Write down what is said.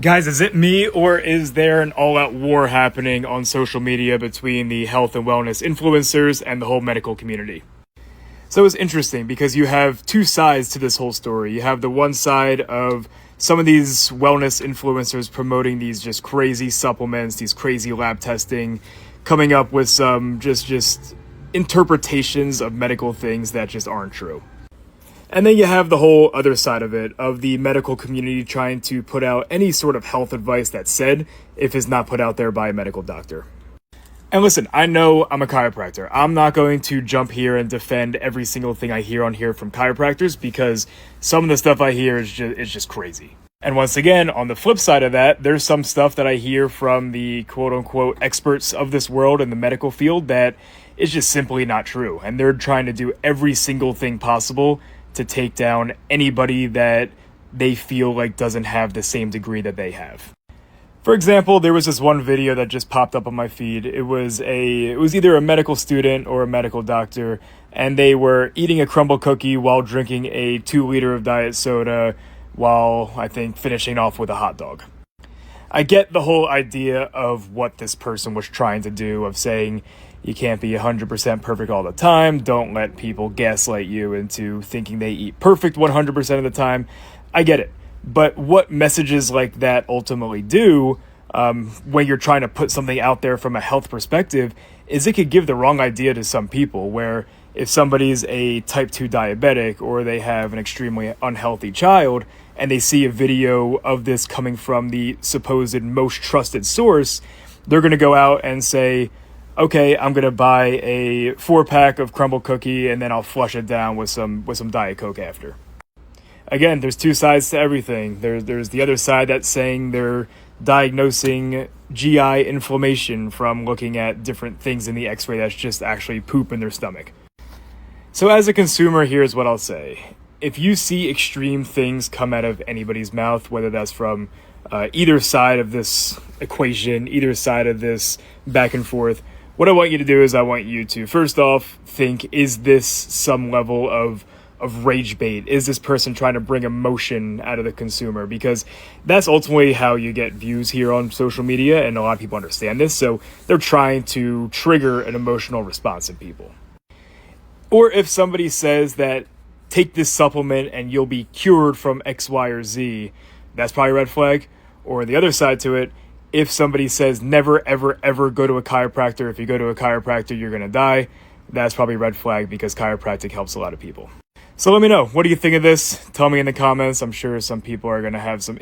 Guys, is it me, or is there an all-out war happening on social media between the health and wellness influencers and the whole medical community? So it's interesting because you have two sides to this whole story. You have the one side of some of these wellness influencers promoting these just crazy supplements, these crazy lab testing, coming up with some just interpretations of medical things that just aren't true. And then you have the whole other side of it, of the medical community trying to put out any sort of health advice that's said if it's not put out there by a medical doctor. And listen, I know I'm a chiropractor. I'm not going to jump here and defend every single thing I hear on here from chiropractors because some of the stuff I hear is just crazy. And once again, on the flip side of that, there's some stuff that I hear from the quote-unquote experts of this world in the medical field that is just simply not true. And they're trying to do every single thing possible to take down anybody that they feel like doesn't have the same degree that they have. For example, there was this one video that just popped up on my feed. It was either a medical student or a medical doctor, and they were eating a crumble cookie while drinking a 2-liter of diet soda while, I think, finishing off with a hot dog. I get the whole idea of what this person was trying to do, of saying you can't be 100% perfect all the time. Don't let people gaslight you into thinking they eat perfect 100% of the time. I get it. But what messages like that ultimately do when you're trying to put something out there from a health perspective is it could give the wrong idea to some people, where if somebody's a type 2 diabetic or they have an extremely unhealthy child and they see a video of this coming from the supposed most trusted source, they're going to go out and say, okay, I'm going to buy a 4-pack of crumble cookie and then I'll flush it down with some Diet Coke after. Again, there's two sides to everything. There's the other side that's saying they're diagnosing GI inflammation from looking at different things in the x-ray that's just actually poop in their stomach. So as a consumer, here's what I'll say. If you see extreme things come out of anybody's mouth, whether that's from either side of this equation, either side of this back and forth, what I want you to do is I want you to, first off, think, is this some level of rage bait? Is this person trying to bring emotion out of the consumer? Because that's ultimately how you get views here on social media, and a lot of people understand this, so they're trying to trigger an emotional response in people. Or if somebody says that, take this supplement and you'll be cured from X, Y, or Z, that's probably a red flag. Or the other side to it, if somebody says never, ever, ever go to a chiropractor, if you go to a chiropractor, you're going to die, that's probably a red flag because chiropractic helps a lot of people. So let me know, what do you think of this? Tell me in the comments. I'm sure some people are going to have some